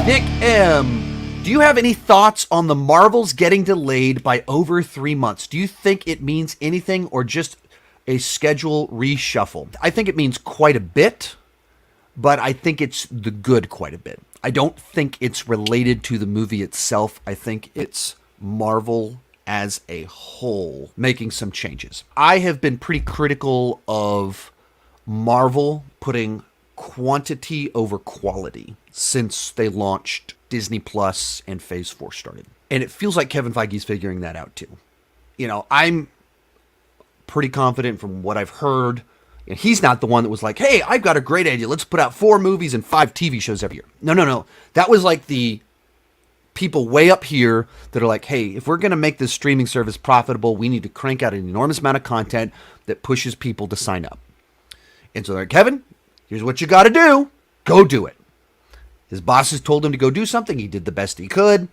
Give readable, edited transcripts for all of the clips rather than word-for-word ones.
Nick M., do you have any thoughts on the Marvels getting delayed by over 3 months? Do you think it means anything or just a schedule reshuffle? I think it means quite a bit, but I think it's the good quite a bit. I don't think it's related to the movie itself. I think it's Marvel as a whole making some changes. I have been pretty critical of Marvel putting quantity over quality since they launched Disney Plus and Phase 4 started. And it feels like Kevin Feige's figuring that out too. You know, I'm pretty confident from what I've heard. And he's not the one that was like, hey, I've got a great idea. Let's put out 4 movies and 5 TV shows every year. No. That was like the people way up here that are like, hey, if we're going to make this streaming service profitable, we need to crank out an enormous amount of content that pushes people to sign up. And so they're like, Kevin, here's what you got to do. Go do it. His bosses told him to go do something. He did the best he could.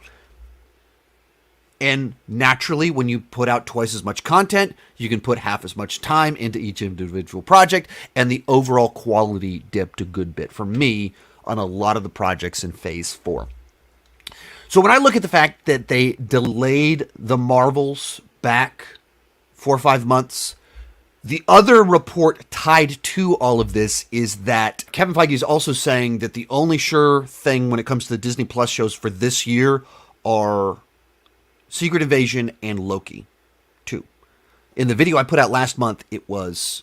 And naturally, when you put out twice as much content, you can put half as much time into each individual project, and the overall quality dipped a good bit for me on a lot of the projects in Phase 4. So when I look at the fact that they delayed the Marvels back 4 or 5 months, the other report tied to all of this is that Kevin Feige is also saying that the only sure thing when it comes to the Disney Plus shows for this year are Secret Invasion and Loki 2. In the video I put out last month, it was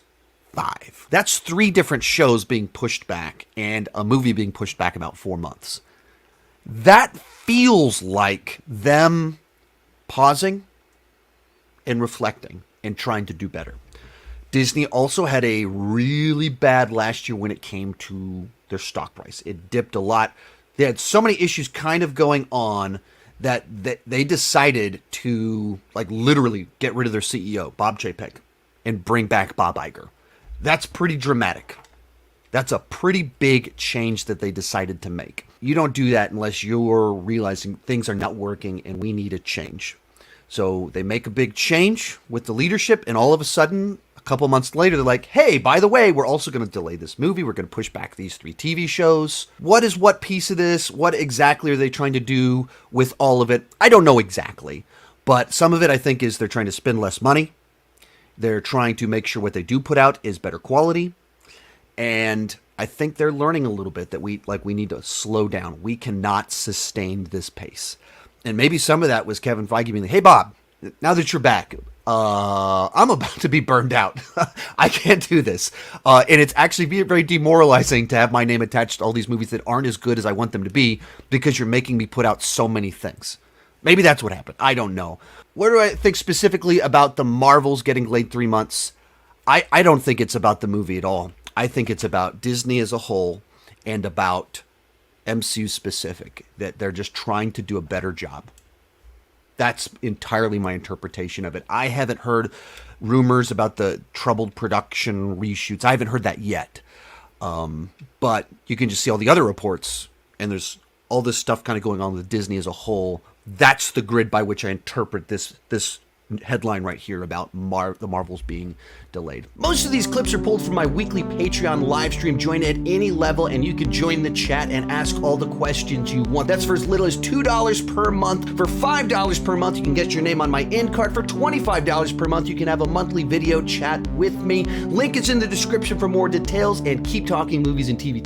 5. That's 3 different shows being pushed back and a movie being pushed back about 4 months. That feels like them pausing and reflecting and trying to do better. Disney also had a really bad last year when it came to their stock price. It dipped a lot. They had so many issues kind of going on that they decided to like literally get rid of their CEO, Bob Chapek, and bring back Bob Iger. That's pretty dramatic. That's a pretty big change that they decided to make. You don't do that unless you're realizing things are not working and we need a change. So they make a big change with the leadership, and all of a sudden, a couple months later, they're like, hey, by the way, we're also going to delay this movie. We're going to push back these 3 TV shows. What is what piece of this? What exactly are they trying to do with all of it? I don't know exactly. But some of it, I think, is they're trying to spend less money. They're trying to make sure what they do put out is better quality. And I think they're learning a little bit that we need to slow down. We cannot sustain this pace. And maybe some of that was Kevin Feige being like, hey, Bob, now that you're back, I'm about to be burned out. I can't do this. And it's actually very demoralizing to have my name attached to all these movies that aren't as good as I want them to be because you're making me put out so many things. Maybe that's what happened. I don't know. What do I think specifically about the Marvels getting delayed 3 months? I don't think it's about the movie at all. I think it's about Disney as a whole and about MCU specific, that they're just trying to do a better job. That's entirely my interpretation of it. I haven't heard rumors about the troubled production reshoots. I haven't heard that yet. But you can just see all the other reports, and there's all this stuff kind of going on with Disney as a whole. That's the grid by which I interpret this headline right here about the Marvels being delayed. Most of these clips are pulled from my weekly Patreon live stream. Join at any level and you can join the chat and ask all the questions you want. That's for as little as $2 per month. For $5 per month, you can get your name on my end card. For $25 per month, you can have a monthly video chat with me. Link is in the description for more details, and keep talking movies and TV.